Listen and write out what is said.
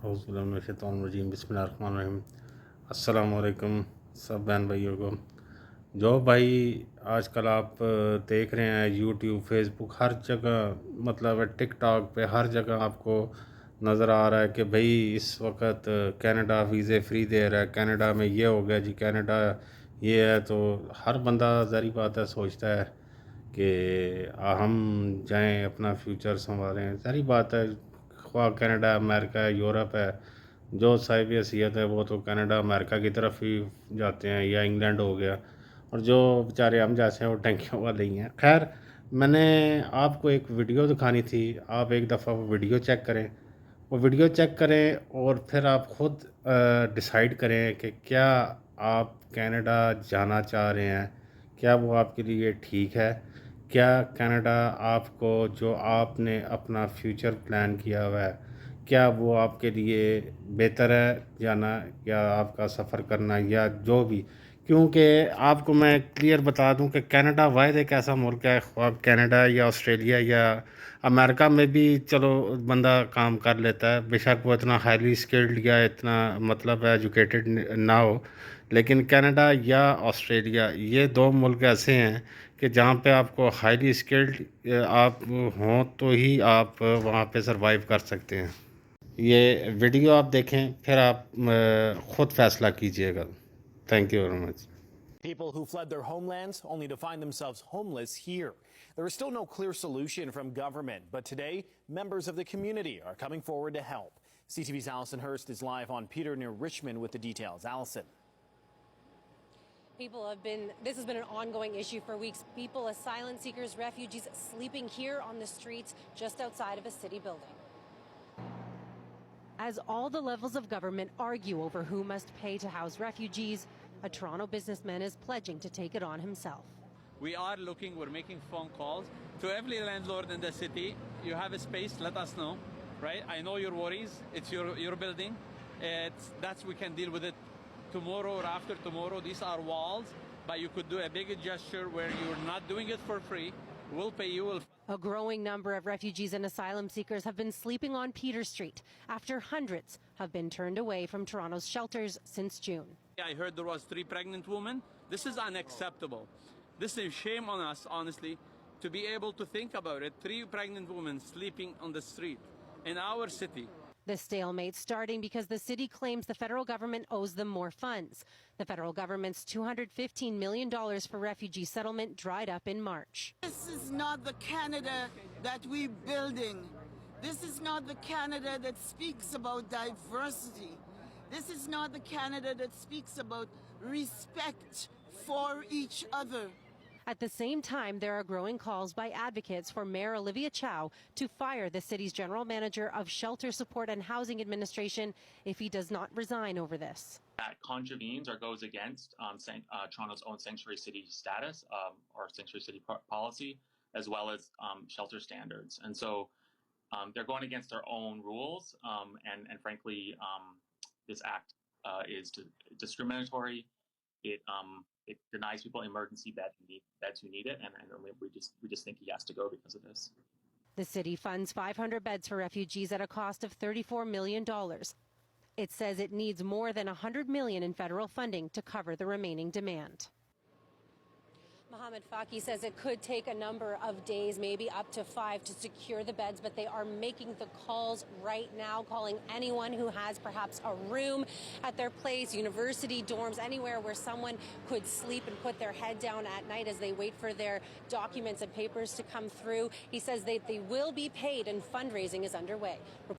औज़ुबिल्लाहिमिनश्शैतानिर्रजीम बिस्मिल्लाहिर्रहमानिर्रहीम। अस्सलाम वालेकुम सब बहन भाइयों को। जो भाई आजकल आप देख रहे हैं यूट्यूब फेसबुक हर जगह मतलब टिकटॉक पे हर जगह आपको नज़र आ रहा है कि भाई इस वक्त कनाडा वीज़े फ्री दे रहा है, कनाडा में ये हो गया जी, कनाडा ये है। तो हर बंदा ज़ाहिर बात है सोचता है कि हम जाएं अपना फ्यूचर संभालें। सारी बात है, ख्वाह कनाडा, अमेरिका है, यूरोप है, जो साहिब हैसियत है वो तो कनाडा अमेरिका की तरफ ही जाते हैं, या इंग्लैंड हो गया, और जो बेचारे हम जैसे हैं वो टंकियों वाले ही हैं। खैर, मैंने आपको एक वीडियो दिखानी थी, आप एक दफ़ा वो वीडियो चेक करें, वो वीडियो चेक करें और फिर आप ख़ुद डिसाइड करें कि क्या आप कनाडा जाना चाह रहे हैं, क्या वो आपके लिए ठीक है, क्या कनाडा आपको जो आपने अपना फ्यूचर प्लान किया हुआ है क्या वो आपके लिए बेहतर है जाना, या आपका सफ़र करना, या जो भी। क्योंकि आपको मैं क्लियर बता दूं कि कनाडा वाहिद एक ऐसा मुल्क है, ख्वाह कनाडा या ऑस्ट्रेलिया या अमेरिका में भी चलो बंदा काम कर लेता है, बेशक वो इतना हाईली स्किल्ड या इतना मतलब एजुकेटेड ना हो, लेकिन कनाडा या ऑस्ट्रेलिया ये दो मुल्क ऐसे हैं कि जहाँ पे आपको हाईली स्किल्ड आप हों तो ही आप वहाँ पे सरवाइव कर सकते हैं। ये वीडियो आप देखें, फिर आप ख़ुद फैसला कीजिएगा। Thank you very much. People who fled their homelands only to find themselves homeless here. There is still no clear solution from government, but today members of the community are coming forward to help. CTV's Allison Hurst is live on Peter near Richmond with the details. Allison. This has been an ongoing issue for weeks. People, asylum seekers, refugees sleeping here on the streets just outside of a city building. As all the levels of government argue over who must pay to house refugees, a Toronto businessman is pledging to take it on himself. We're making phone calls to every landlord in the city. You have a space, let us know, right? I know your worries. It's your building. We can deal with it tomorrow or after tomorrow. These are walls, but you could do a bigger gesture where you're not doing it for free. We'll pay you. A growing number of refugees and asylum seekers have been sleeping on Peter Street after hundreds have been turned away from Toronto's shelters since June. I heard there was 3 pregnant women. This is unacceptable. This is shame on us, honestly, to be able to think about it. 3 pregnant women sleeping on the street in our city. The stalemate starting because the city claims the federal government owes them more funds. The federal government's $215 million for refugee settlement dried up in March. This is not the Canada that we're building. This is not the Canada that speaks about diversity. This is not the Canada that speaks about respect for each other. At the same time, there are growing calls by advocates for Mayor Olivia Chow to fire the city's general manager of Shelter Support and Housing Administration if he does not resign over this. That contravenes or goes against Toronto's own sanctuary city status or sanctuary city policy, as well as shelter standards. And so they're going against their own rules. And frankly, this act is discriminatory. It denies people emergency beds who need it, and we just think he has to go because of this. The city funds 500 beds for refugees at a cost of $34 million. It says it needs more than $100 million in federal funding to cover the remaining demand. Mohammed Faki says it could take a number of days, maybe up to 5, to secure the beds, but they are making the calls right now, calling anyone who has perhaps a room at their place, university dorms, anywhere where someone could sleep and put their head down at night as they wait for their documents and papers to come through. He says they will be paid and fundraising is underway.